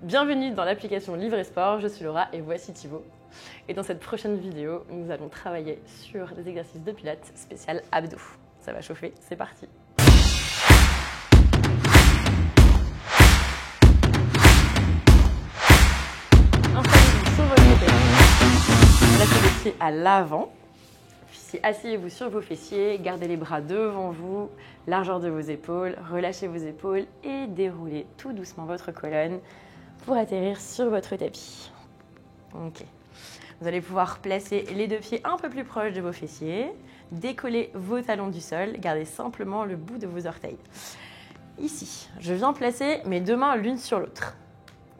Bienvenue dans l'application Livre et Sport, je suis Laura et voici Thibaut. Et dans cette prochaine vidéo, nous allons travailler sur des exercices de pilates spécial abdos. Ça va chauffer, c'est parti. Installez-vous sur votre côté, placez les pieds à l'avant. Puis asseyez-vous sur vos fessiers, gardez les bras devant vous, largeur de vos épaules, relâchez vos épaules et déroulez tout doucement votre colonne pour atterrir sur votre tapis. Ok. Vous allez pouvoir placer les deux pieds un peu plus proches de vos fessiers, décoller vos talons du sol, gardez simplement le bout de vos orteils. Ici, je viens placer mes deux mains l'une sur l'autre,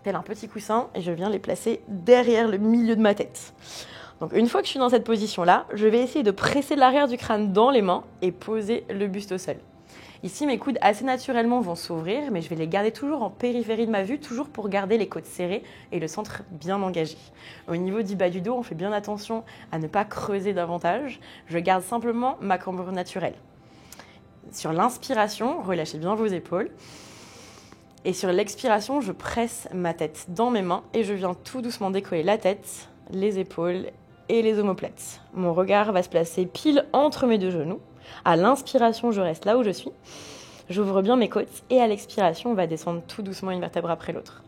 tel un petit coussin, et je viens les placer derrière le milieu de ma tête. Donc une fois que je suis dans cette position-là, je vais essayer de presser l'arrière du crâne dans les mains et poser le buste au sol. Ici, mes coudes assez naturellement vont s'ouvrir, mais je vais les garder toujours en périphérie de ma vue, toujours pour garder les côtes serrées et le centre bien engagé. Au niveau du bas du dos, on fait bien attention à ne pas creuser davantage. Je garde simplement ma cambrure naturelle. Sur l'inspiration, relâchez bien vos épaules. Et sur l'expiration, je presse ma tête dans mes mains et je viens tout doucement décoller la tête, les épaules et les omoplates. Mon regard va se placer pile entre mes deux genoux. À l'inspiration, je reste là où je suis. J'ouvre bien mes côtes et à l'expiration, on va descendre tout doucement une vertèbre après l'autre.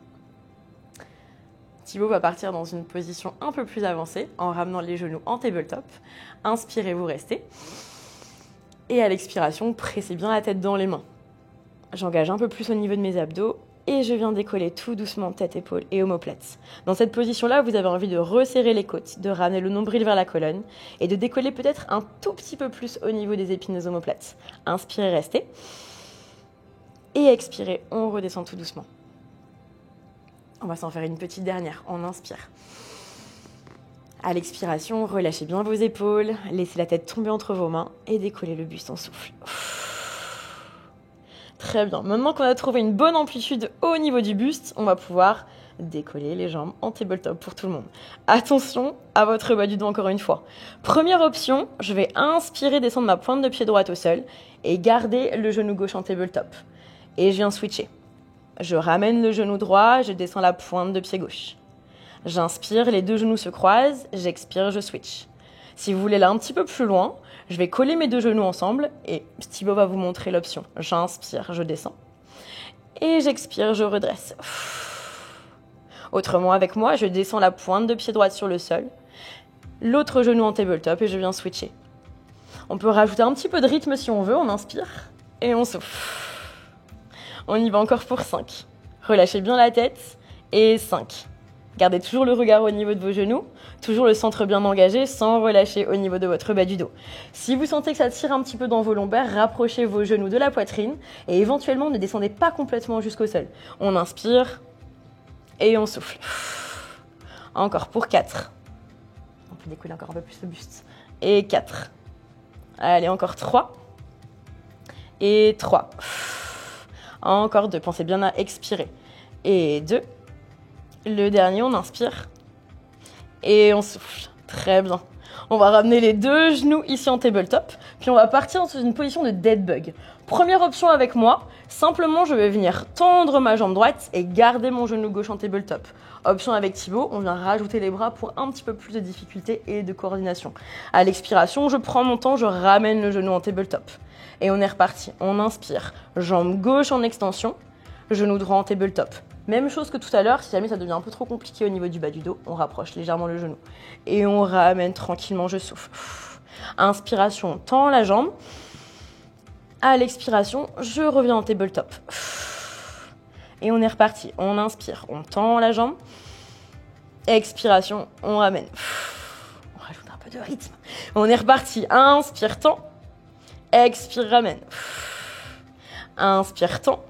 Thibaut va partir dans une position un peu plus avancée en ramenant les genoux en tabletop. Inspirez, vous restez. Et à l'expiration, pressez bien la tête dans les mains. J'engage un peu plus au niveau de mes abdos et je viens décoller tout doucement tête, épaules et omoplates. Dans cette position-là, vous avez envie de resserrer les côtes, de ramener le nombril vers la colonne et de décoller peut-être un tout petit peu plus au niveau des épineuses omoplates. Inspirez, restez. Et expirez, on redescend tout doucement. On va s'en faire une petite dernière. On inspire. À l'expiration, relâchez bien vos épaules, laissez la tête tomber entre vos mains et décollez le buste en souffle. Très bien. Maintenant qu'on a trouvé une bonne amplitude au niveau du buste, on va pouvoir décoller les jambes en tabletop pour tout le monde. Attention à votre bas du dos encore une fois. Première option, je vais inspirer, descendre ma pointe de pied droite au sol et garder le genou gauche en tabletop. Et je viens switcher. Je ramène le genou droit, je descends la pointe de pied gauche. J'inspire, les deux genoux se croisent, j'expire, je switch. Si vous voulez aller un petit peu plus loin, je vais coller mes deux genoux ensemble et Thibaut va vous montrer l'option. J'inspire, je descends. Et j'expire, je redresse. Autrement, avec moi, je descends la pointe de pied droite sur le sol, l'autre genou en tabletop et je viens switcher. On peut rajouter un petit peu de rythme si on veut, on inspire et on souffle. On y va encore pour 5. Relâchez bien la tête et 5. Gardez toujours le regard au niveau de vos genoux, toujours le centre bien engagé sans relâcher au niveau de votre bas du dos. Si vous sentez que ça tire un petit peu dans vos lombaires, rapprochez vos genoux de la poitrine et éventuellement ne descendez pas complètement jusqu'au sol. On inspire et on souffle. Encore pour 4. On peut décoller encore un peu plus le buste. Et 4. Allez, encore 3. Et 3. Encore 2. Pensez bien à expirer. Et 2. Le dernier, on inspire et on souffle. Très bien. On va ramener les deux genoux ici en tabletop, puis on va partir dans une position de dead bug. Première option avec moi, simplement je vais venir tendre ma jambe droite et garder mon genou gauche en tabletop. Option avec Thibaut, on vient rajouter les bras pour un petit peu plus de difficulté et de coordination. À l'expiration, je prends mon temps, je ramène le genou en tabletop. Et on est reparti. On inspire, jambe gauche en extension, genou droit en tabletop. Même chose que tout à l'heure, si jamais ça devient un peu trop compliqué au niveau du bas du dos, on rapproche légèrement le genou. Et on ramène tranquillement, je souffle. Inspiration, on tend la jambe. À l'expiration, je reviens en tabletop. Et on est reparti. On inspire, on tend la jambe. Expiration, on ramène. On rajoute un peu de rythme. On est reparti. Inspire, tend. Expire, ramène. Inspire, tend.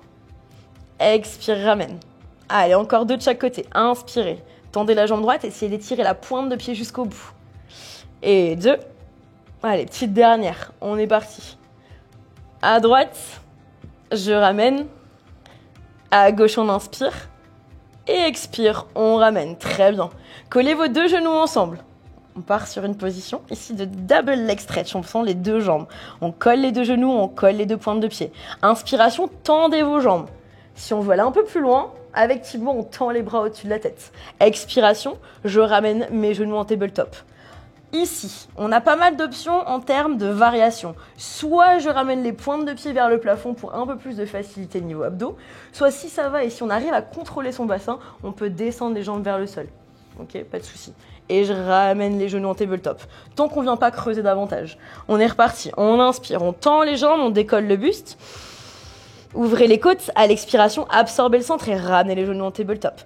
Expire, ramène. Allez, encore 2 de chaque côté. Inspirez. Tendez la jambe droite, essayez d'étirer la pointe de pied jusqu'au bout. Et 2. Allez, petite dernière. On est parti. À droite, je ramène. À gauche, on inspire. Et expire, on ramène. Très bien. Collez vos deux genoux ensemble. On part sur une position ici de double leg stretch. On sent les deux jambes. On colle les deux genoux, on colle les deux pointes de pied. Inspiration, tendez vos jambes. Si on veut aller un peu plus loin, Avec Thibaut, on tend les bras au-dessus de la tête. Expiration, je ramène mes genoux en tabletop. Ici, on a pas mal d'options en termes de variation. Soit je ramène les pointes de pied vers le plafond pour un peu plus de facilité niveau abdos, soit si ça va et si on arrive à contrôler son bassin, on peut descendre les jambes vers le sol. Ok, pas de souci. Et je ramène les genoux en tabletop. Tant qu'on vient pas creuser davantage. On est reparti. On inspire, on tend les jambes, on décolle le buste. Ouvrez les côtes. À l'expiration, absorbez le centre et ramenez les genoux en tabletop.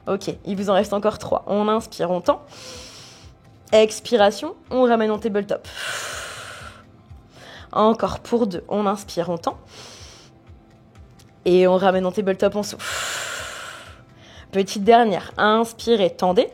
Ok, il vous en reste encore 3. On inspire, on tend. Expiration, on ramène en tabletop. Encore pour 2. On inspire, on tend. Et on ramène en tabletop, on souffle. Petite dernière. Inspirez, tendez.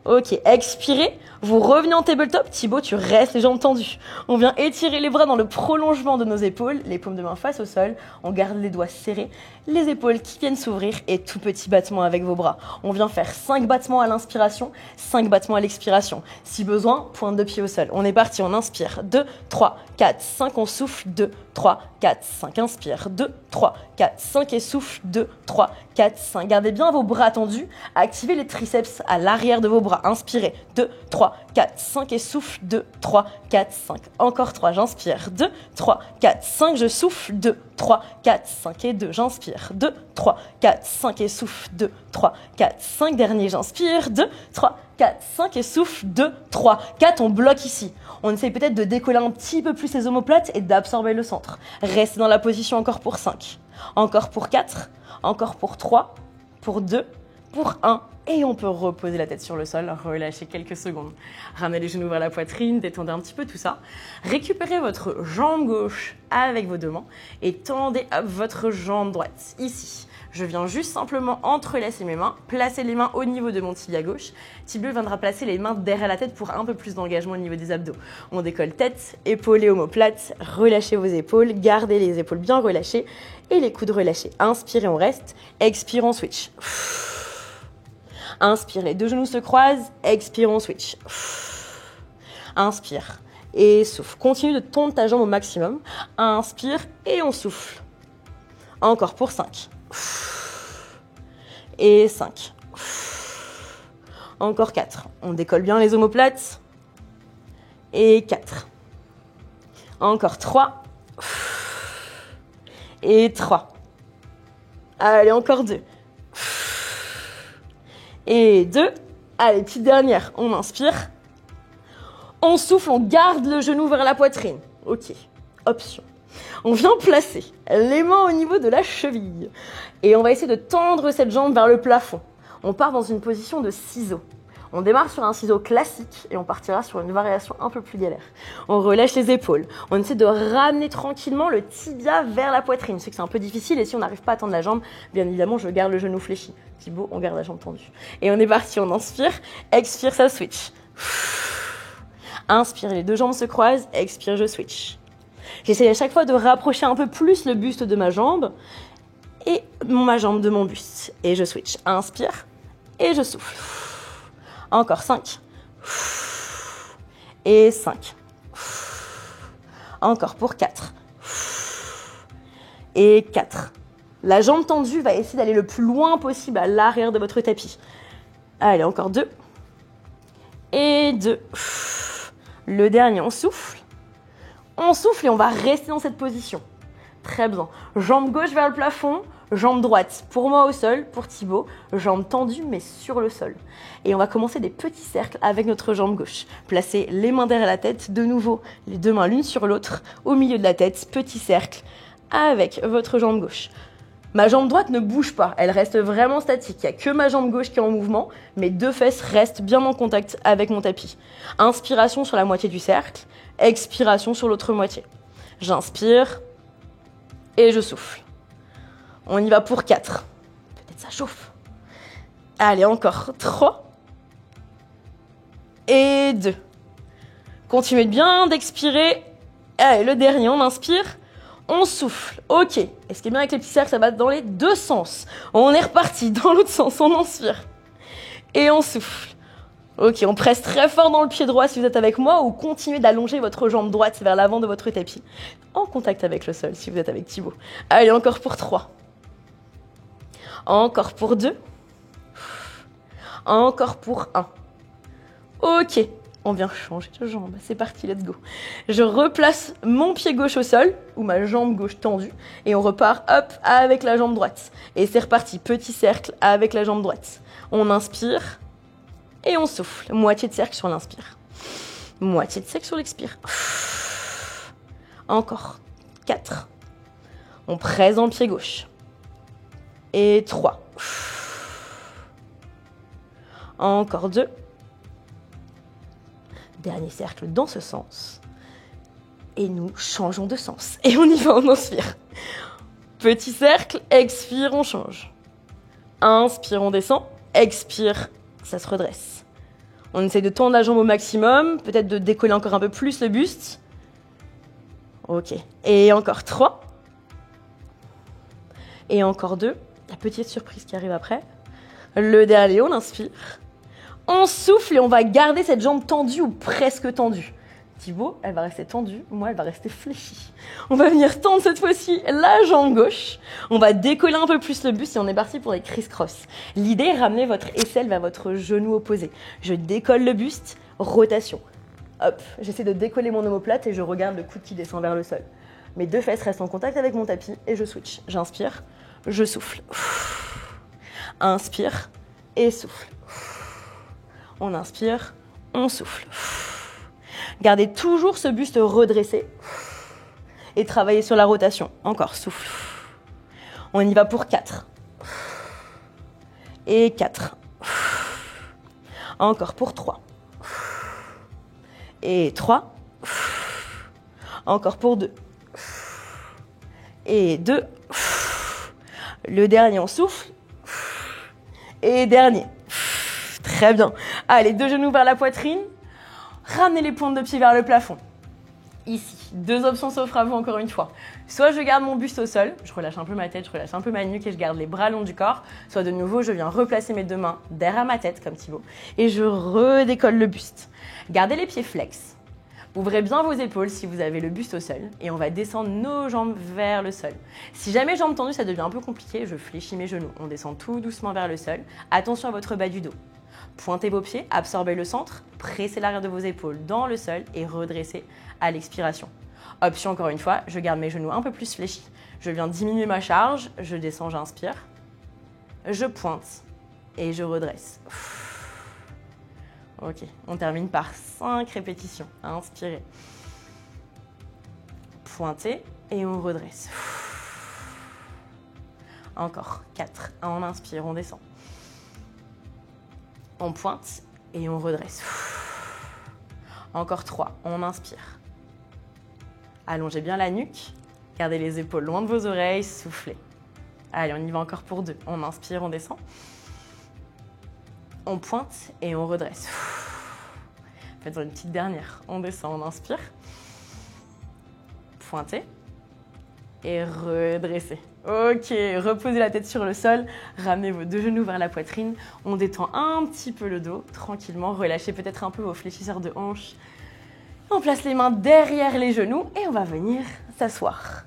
Ok, expirez. Vous revenez en tabletop. Thibaut, tu restes les jambes tendues. On vient étirer les bras dans le prolongement de nos épaules. Les paumes de main face au sol. On garde les doigts serrés. Les épaules qui viennent s'ouvrir et tout petit battement avec vos bras. On vient faire 5 battements à l'inspiration, 5 battements à l'expiration. Si besoin, pointe de pied au sol. On est parti, on inspire. 2, 3, 4, 5, on souffle. 2, 3, 4, 5, inspire. 2, 3, 4, 5 et souffle. 2, 3, 4, 5. Gardez bien vos bras tendus. Activez les triceps à l'arrière de vos bras. Inspirez. 2, 3, 4, 5 et souffle. 2, 3, 4, 5. Encore 3, j'inspire. 2, 3, 4, 5, je souffle. 2, 3, 4, 5 et 2, j'inspire. 2, 3, 4, 5 et souffle. 2, 3, 4, 5. Dernier, j'inspire. 2, 3, 4, 5 et souffle. 2, 3, 4. On bloque ici. On essaye peut-être de décoller un petit peu plus les omoplates et d'absorber le centre. Restez dans la position encore pour 5. Encore pour 4. Encore pour 3. Pour 2. Pour 1. Et on peut reposer la tête sur le sol, relâcher quelques secondes. Ramenez les genoux vers la poitrine, détendez un petit peu tout ça. Récupérez votre jambe gauche avec vos 2 mains et tendez votre jambe droite. Ici, je viens juste simplement entrelacer mes mains, placer les mains au niveau de mon tibia gauche. Thibaut viendra placer les mains derrière la tête pour un peu plus d'engagement au niveau des abdos. On décolle tête, épaules et omoplates, relâchez vos épaules, gardez les épaules bien relâchées et les coudes relâchés. Inspirez, on reste, expire, on switch. Inspire, les 2 genoux se croisent, expire, on switch. Inspire et souffle. Continue de tendre ta jambe au maximum. Inspire et on souffle. Encore pour 5. Et 5. Encore 4. On décolle bien les omoplates. Et 4. Encore 3. Et 3. Allez, encore 2. Et 2. Allez, petite dernière. On inspire. On souffle, on garde le genou vers la poitrine. Ok, option. On vient placer les mains au niveau de la cheville. Et on va essayer de tendre cette jambe vers le plafond. On part dans une position de ciseau. On démarre sur un ciseau classique et on partira sur une variation un peu plus galère. On relâche les épaules. On essaie de ramener tranquillement le tibia vers la poitrine. Je sais que c'est un peu difficile et si on n'arrive pas à tendre la jambe, bien évidemment, je garde le genou fléchi. Thibaut, on garde la jambe tendue. Et on est parti, on inspire, expire, ça switch. Inspire, les 2 jambes se croisent, expire, je switch. J'essaie à chaque fois de rapprocher un peu plus le buste de ma jambe et ma jambe de mon buste. Et je switch. Inspire et je souffle. Encore 5. Et 5. Encore pour 4. Et 4. La jambe tendue va essayer d'aller le plus loin possible à l'arrière de votre tapis. Allez, encore 2. Et 2. Le dernier, on souffle. On souffle et on va rester dans cette position. Très bien. Jambe gauche vers le plafond, jambe droite pour moi au sol, pour Thibaut. Jambe tendue mais sur le sol. Et on va commencer des petits cercles avec notre jambe gauche. Placez les mains derrière la tête, de nouveau les 2 mains l'une sur l'autre, au milieu de la tête, petit cercle avec votre jambe gauche. Ma jambe droite ne bouge pas, elle reste vraiment statique. Il n'y a que ma jambe gauche qui est en mouvement. Mes 2 fesses restent bien en contact avec mon tapis. Inspiration sur la moitié du cercle, expiration sur l'autre moitié. J'inspire et je souffle. On y va pour 4. Peut-être ça chauffe. Allez, encore 3 et 2. Continuez bien d'expirer. Allez, le dernier, on inspire. On souffle, ok. Et ce qui est bien avec les petits cercles, ça va dans les 2 sens. On est reparti dans l'autre sens, on inspire. Et on souffle. Ok, on presse très fort dans le pied droit si vous êtes avec moi ou continuez d'allonger votre jambe droite vers l'avant de votre tapis. En contact avec le sol si vous êtes avec Thibaut. Allez, encore pour 3. Encore pour 2. Encore pour 1. Ok, on vient changer de jambe. C'est parti, let's go. Je replace mon pied gauche au sol, ou ma jambe gauche tendue, et on repart, hop, avec la jambe droite. Et c'est reparti, petit cercle avec la jambe droite. On inspire, et on souffle. Moitié de cercle sur l'inspire. Moitié de cercle sur l'expire. Encore. 4. On presse dans le pied gauche. Et 3. Encore 2. Dernier cercle dans ce sens. Et nous changeons de sens. Et on y va, on inspire. Petit cercle, expire, on change. Inspire, on descend. Expire, ça se redresse. On essaie de tendre la jambe au maximum. Peut-être de décoller encore un peu plus le buste. Ok. Et encore 3. Et encore 2. La petite surprise qui arrive après. Le dernier, on inspire. On souffle et on va garder cette jambe tendue ou presque tendue. Thibaut, elle va rester tendue. Moi, elle va rester fléchie. On va venir tendre cette fois-ci la jambe gauche. On va décoller un peu plus le buste et on est parti pour les criss-cross. L'idée est ramener votre aisselle vers votre genou opposé. Je décolle le buste, rotation. Hop, j'essaie de décoller mon omoplate et je regarde le coude qui descend vers le sol. Mes 2 fesses restent en contact avec mon tapis et je switch. J'inspire, je souffle. Inspire et souffle. On inspire, on souffle. Gardez toujours ce buste redressé et travaillez sur la rotation. Encore, souffle. On y va pour 4. Et 4. Encore pour 3. Et 3. Encore pour 2. Et 2. Le dernier, on souffle. Et dernier. Très bien. Allez, 2 genoux vers la poitrine. Ramenez les pointes de pied vers le plafond. Ici, 2 options s'offrent à vous encore une fois. Soit je garde mon buste au sol, je relâche un peu ma tête, je relâche un peu ma nuque et je garde les bras longs du corps. Soit de nouveau, je viens replacer mes 2 mains derrière ma tête, comme Thibaut, et je redécolle le buste. Gardez les pieds flex. Ouvrez bien vos épaules si vous avez le buste au sol et on va descendre nos jambes vers le sol. Si jamais jambes tendues, ça devient un peu compliqué, je fléchis mes genoux. On descend tout doucement vers le sol. Attention à votre bas du dos. Pointez vos pieds, absorbez le centre, pressez l'arrière de vos épaules dans le sol et redressez à l'expiration. Option encore une fois, je garde mes genoux un peu plus fléchis. Je viens diminuer ma charge, je descends, j'inspire. Je pointe et je redresse. Ok, on termine par 5 répétitions. Inspirez. Pointez et on redresse. Encore 4. On inspire, on descend. On pointe et on redresse. Encore 3. On inspire. Allongez bien la nuque. Gardez les épaules loin de vos oreilles. Soufflez. Allez, on y va encore pour 2. On inspire, on descend. On pointe et on redresse. Faites une petite dernière. On descend, on inspire. Pointez et redressez. Ok, reposez la tête sur le sol, ramenez vos 2 genoux vers la poitrine. On détend un petit peu le dos, tranquillement. Relâchez peut-être un peu vos fléchisseurs de hanches. On place les mains derrière les genoux et on va venir s'asseoir.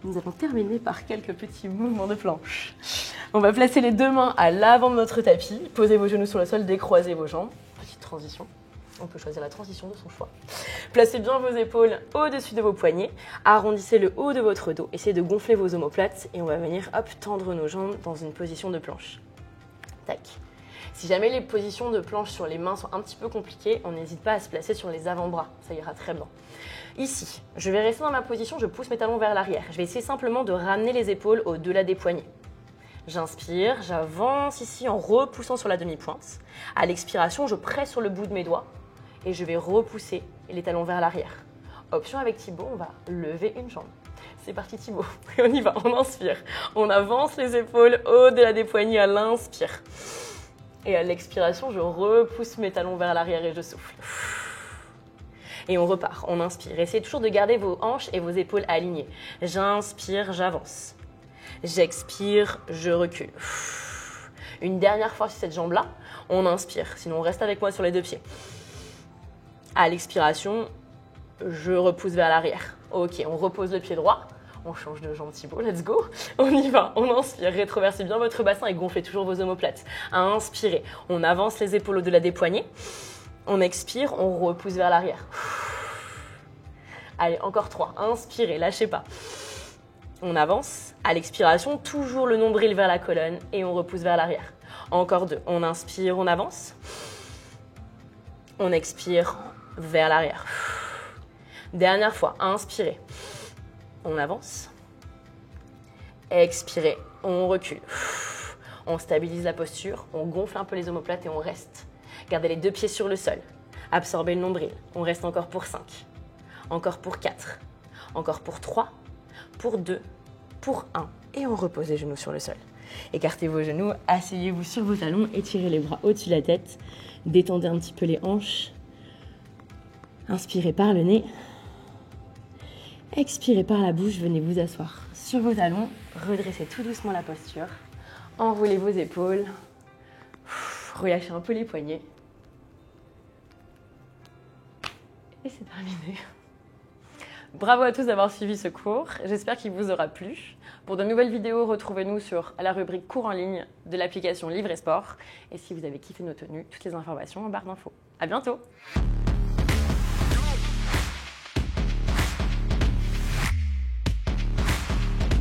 Nous allons terminer par quelques petits mouvements de planche. On va placer les 2 mains à l'avant de notre tapis. Posez vos genoux sur le sol, décroisez vos jambes. Petite transition. On peut choisir la transition de son choix. Placez bien vos épaules au-dessus de vos poignets. Arrondissez le haut de votre dos. Essayez de gonfler vos omoplates et on va venir tendre nos jambes dans une position de planche. Tac. Si jamais les positions de planche sur les mains sont un petit peu compliquées, on n'hésite pas à se placer sur les avant-bras. Ça ira très bien. Ici, je vais rester dans ma position, je pousse mes talons vers l'arrière. Je vais essayer simplement de ramener les épaules au-delà des poignets. J'inspire, j'avance ici en repoussant sur la demi-pointe. À l'expiration, je presse sur le bout de mes doigts et je vais repousser les talons vers l'arrière. Option avec Thibaut, on va lever une jambe. C'est parti Thibaut, et on y va, on inspire. On avance les épaules au-delà des poignets à l'inspire. Et à l'expiration, je repousse mes talons vers l'arrière et je souffle. Et on repart, on inspire. Essayez toujours de garder vos hanches et vos épaules alignées. J'inspire, j'avance. J'expire, je recule. Une dernière fois sur cette jambe-là, on inspire. Sinon, on reste avec moi sur les 2 pieds. À l'expiration, je repousse vers l'arrière. Ok, on repose le pied droit. On change de jambe Thibaut, let's go. On y va, on inspire, rétroversez bien votre bassin et gonflez toujours vos omoplates. Inspirez, on avance les épaules au-delà des poignets. On expire, on repousse vers l'arrière. Allez, encore 3. Inspirez, lâchez pas. On avance. À l'expiration, toujours le nombril vers la colonne et on repousse vers l'arrière. Encore 2. On inspire, on avance. On expire vers l'arrière. Dernière fois. Inspirez. On avance. Expirez. On recule. On stabilise la posture. On gonfle un peu les omoplates et on reste. Gardez les 2 pieds sur le sol. Absorbez le nombril. On reste encore pour 5. Encore pour 4. Encore pour 3. Pour 2. Pour 1. Et on repose les genoux sur le sol. Écartez vos genoux. Asseyez-vous sur vos talons. Étirez les bras au-dessus de la tête. Détendez un petit peu les hanches. Inspirez par le nez. Expirez par la bouche. Venez vous asseoir sur vos talons. Redressez tout doucement la posture. Enroulez vos épaules. Relâchez un peu les poignets. Et c'est terminé. Bravo à tous d'avoir suivi ce cours. J'espère qu'il vous aura plu. Pour de nouvelles vidéos, retrouvez-nous sur la rubrique cours en ligne de l'application Livre et Sport. Et si vous avez kiffé nos tenues, toutes les informations en barre d'infos. À bientôt!